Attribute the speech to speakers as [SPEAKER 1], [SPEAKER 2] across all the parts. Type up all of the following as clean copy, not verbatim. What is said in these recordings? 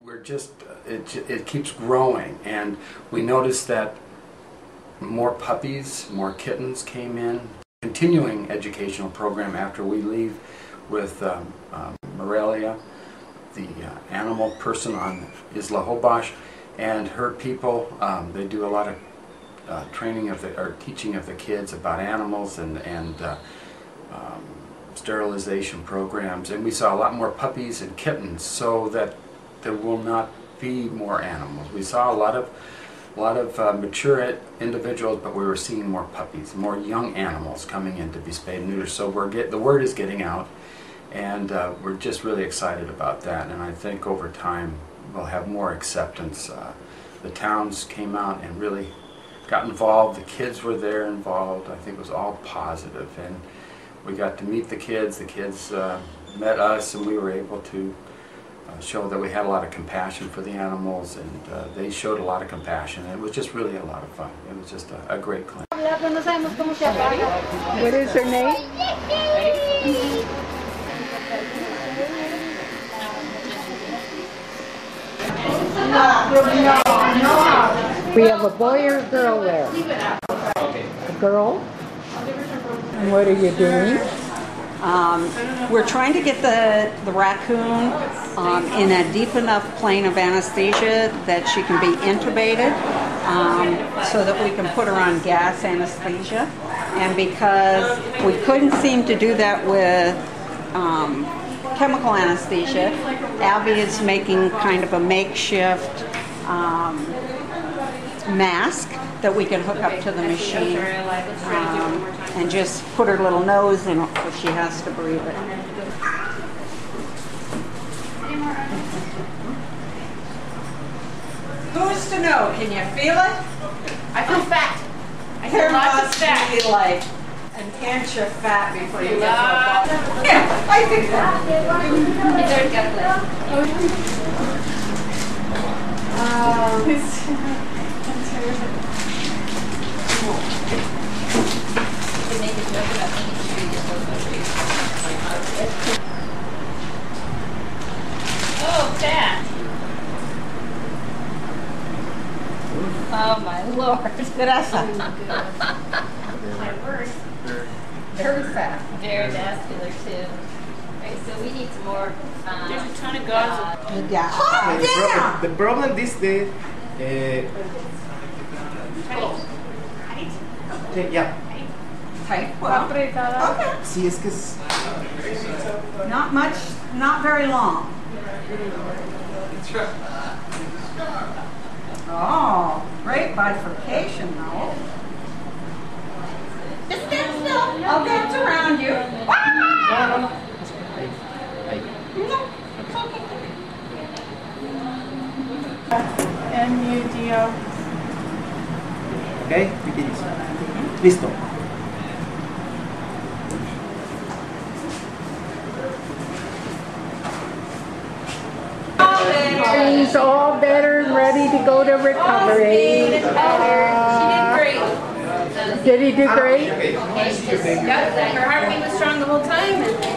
[SPEAKER 1] We're just, it keeps growing, and we noticed that more puppies, more kittens came in. Continuing educational program after we leave with Morelia, the animal person on Isla Holbox, and her people. They do a lot of training of or teaching of the kids about animals and sterilization programs, and we saw a lot more puppies and kittens, so that there will not be more animals. We saw a lot of mature individuals, but we were seeing more puppies, more young animals coming in to be spayed and neutered. So the word is getting out, and we're just really excited about that. And I think over time we'll have more acceptance. The towns came out and really got involved. The kids were there involved. I think it was all positive, and we got to meet the kids. The kids met us, and we were able to show that we had a lot of compassion for the animals, and they showed a lot of compassion. It was just really a lot of fun. It was just a great clinic.
[SPEAKER 2] What is her name? We have a boy or a girl there? A girl? And what are you doing?
[SPEAKER 3] We're trying to get the raccoon in a deep enough plane of anesthesia that she can be intubated, so that we can put her on gas anesthesia. And because we couldn't seem to do that with chemical anesthesia, Abby is making kind of a makeshift mask that we can hook up to the machine and just put her little nose in it so she has to breathe it. Who's to know? Can you feel it?
[SPEAKER 4] I feel fat. I
[SPEAKER 3] There
[SPEAKER 4] feel lots of
[SPEAKER 3] must
[SPEAKER 4] fat.
[SPEAKER 3] be like, and can't you fat before you get to a ball? Yeah, I think that.
[SPEAKER 4] Oh, fat. Oh my lord.
[SPEAKER 3] Grasa.
[SPEAKER 4] My worst.
[SPEAKER 3] Very fat.
[SPEAKER 4] Very vascular too. Okay, so we need some more. There's a ton of gauze.
[SPEAKER 3] Yeah. Oh,
[SPEAKER 5] The problem is the yeah.
[SPEAKER 3] Tight. Well, okay.
[SPEAKER 5] Sí, es que es
[SPEAKER 3] Not much, not very long. Oh, great bifurcation though. Just stand still. I'll get around you. Ah!
[SPEAKER 2] M-U-D-O.
[SPEAKER 5] okay, begins. Listo.
[SPEAKER 2] She's all better and ready to go to recovery.
[SPEAKER 4] She did great.
[SPEAKER 2] Did he do great?
[SPEAKER 4] Yep, her heartbeat was strong the whole time, and she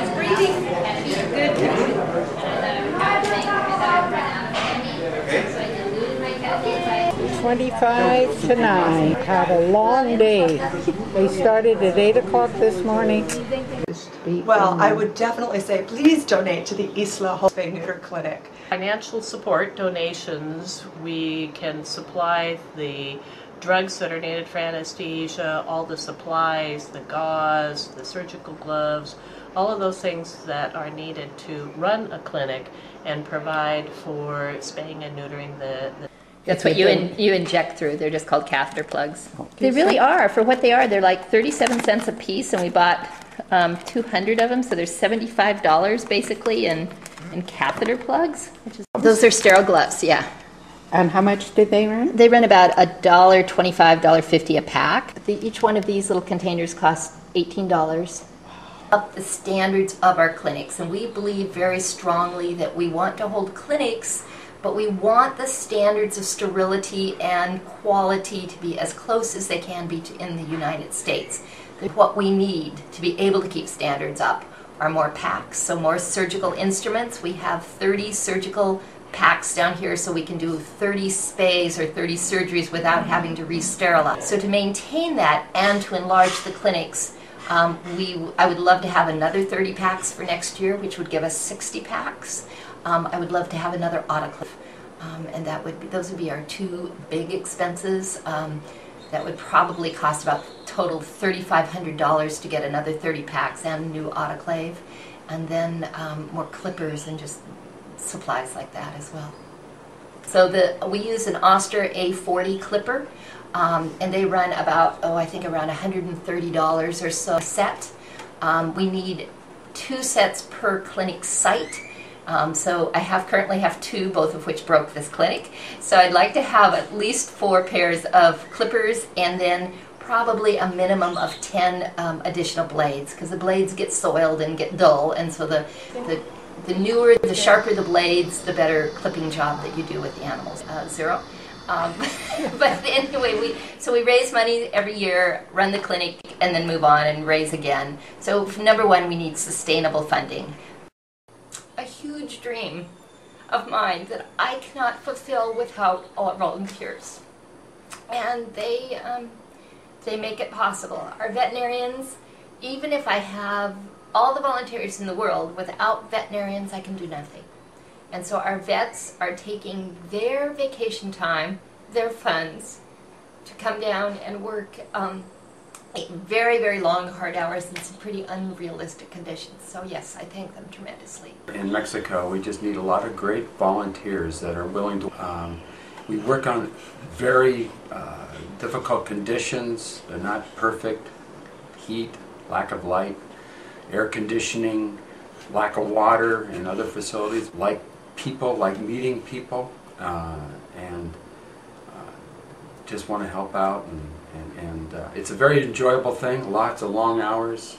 [SPEAKER 4] was breathing. Good.
[SPEAKER 2] 25 to 9. Had a long day. They started at 8 o'clock this morning.
[SPEAKER 6] Well, I would definitely say please donate to the Isla Holbox Spay and Neuter Clinic.
[SPEAKER 7] Financial support donations, we can supply the drugs that are needed for anesthesia, all the supplies, the gauze, the surgical gloves, all of those things that are needed to run a clinic and provide for spaying and neutering the
[SPEAKER 8] That's what you inject through. They're just called catheter plugs. They really are. For what they are, they're like 37 cents a piece, and we bought 200 of them, so there's $75 basically in catheter plugs. Those are sterile gloves, yeah.
[SPEAKER 2] And how much did they run?
[SPEAKER 8] They run about $1.25, $1.50 a pack. Each one of these little containers costs $18. Up the standards of our clinics, and we believe very strongly that we want to hold clinics, but we want the standards of sterility and quality to be as close as they can be in the United States. What we need to be able to keep standards up are more packs, so more surgical instruments. We have 30 surgical packs down here so we can do 30 spays or 30 surgeries without having to re-sterilize. So to maintain that and to enlarge the clinics, I would love to have another 30 packs for next year, which would give us 60 packs. I would love to have another autoclave, and those would be our two big expenses. That would probably cost about total $3,500 to get another 30 packs and a new autoclave, and then more clippers and just supplies like that as well. So we use an Oster A40 clipper, and they run about, I think around $130 or so a set. We need 2 sets per clinic site. So I currently have 2, both of which broke this clinic. So I'd like to have at least 4 pairs of clippers, and then probably a minimum of 10 additional blades, because the blades get soiled and get dull, and so the newer, the sharper the blades, the better clipping job that you do with the animals. Zero. But anyway, we raise money every year, run the clinic, and then move on and raise again. So number one, we need sustainable funding. A huge dream of mine that I cannot fulfill without all volunteers, and they make it possible. Our veterinarians, even if I have all the volunteers in the world, without veterinarians I can do nothing. And so our vets are taking their vacation time, their funds, to come down and work very, very long, hard hours in some pretty unrealistic conditions. So yes, I thank them tremendously.
[SPEAKER 1] In Mexico, we just need a lot of great volunteers that are willing to. We work on very difficult conditions. They're not perfect. Heat, lack of light, air conditioning, lack of water in other facilities. Like people, like meeting people, and just want to help out. And it's a very enjoyable thing. Lots of long hours,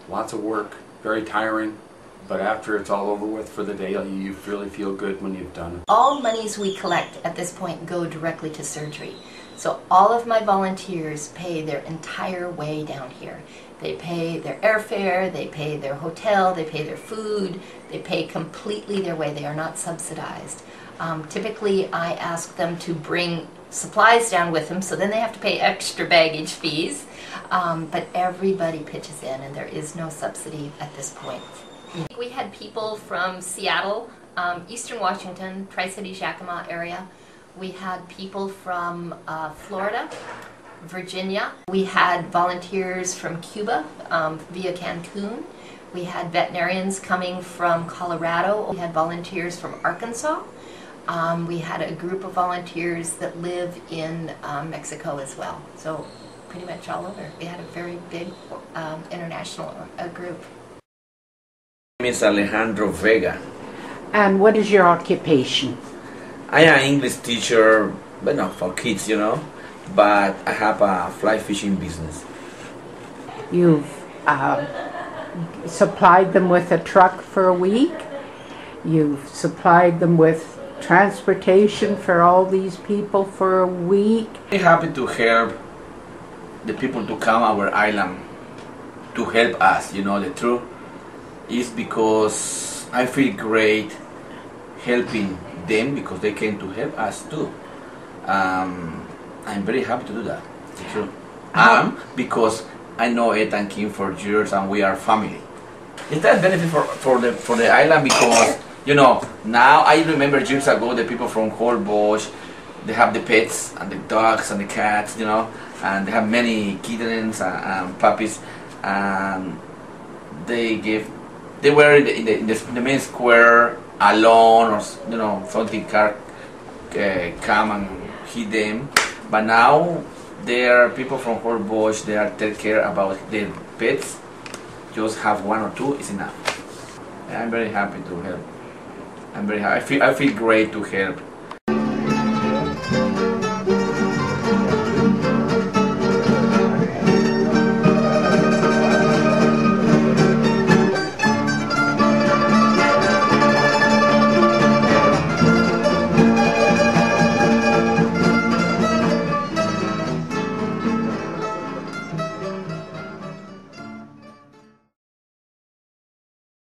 [SPEAKER 1] lots of work, very tiring. But after it's all over with for the day, you really feel good when you've done it.
[SPEAKER 8] All monies we collect at this point go directly to surgery. So all of my volunteers pay their entire way down here. They pay their airfare, they pay their hotel, they pay their food, they pay completely their way. They are not subsidized. Typically, I ask them to bring supplies down with them, so then they have to pay extra baggage fees. But everybody pitches in, and there is no subsidy at this point. We had people from Seattle, Eastern Washington, Tri-Cities, Yakima area. We had people from Florida, Virginia. We had volunteers from Cuba via Cancun. We had veterinarians coming from Colorado. We had volunteers from Arkansas. We had a group of volunteers that live in Mexico as well. So pretty much all over. We had a very big international group.
[SPEAKER 9] My name is Alejandro Vega.
[SPEAKER 2] And what is your occupation?
[SPEAKER 9] I am an English teacher, but not for kids, you know, but I have a fly fishing business.
[SPEAKER 2] You've supplied them with a truck for a week. You've supplied them with transportation for all these people for a week.
[SPEAKER 9] I'm happy to help the people to come our island to help us, you know. The truth is because I feel great helping them because they came to help us too. I'm very happy to do that. It's true. Because I know Ed and Kim for years and we are family. Is that benefit for the island because, you know, now I remember years ago the people from Holbox, they have the pets and the dogs and the cats, you know, and they have many kittens and puppies, and they were in the main square alone, or you know, something car come and hit them. But now there are people from Holbox, they are take care about their pets. Just have 1 or 2 is enough. I'm very happy to help. I'm very happy. I feel great to help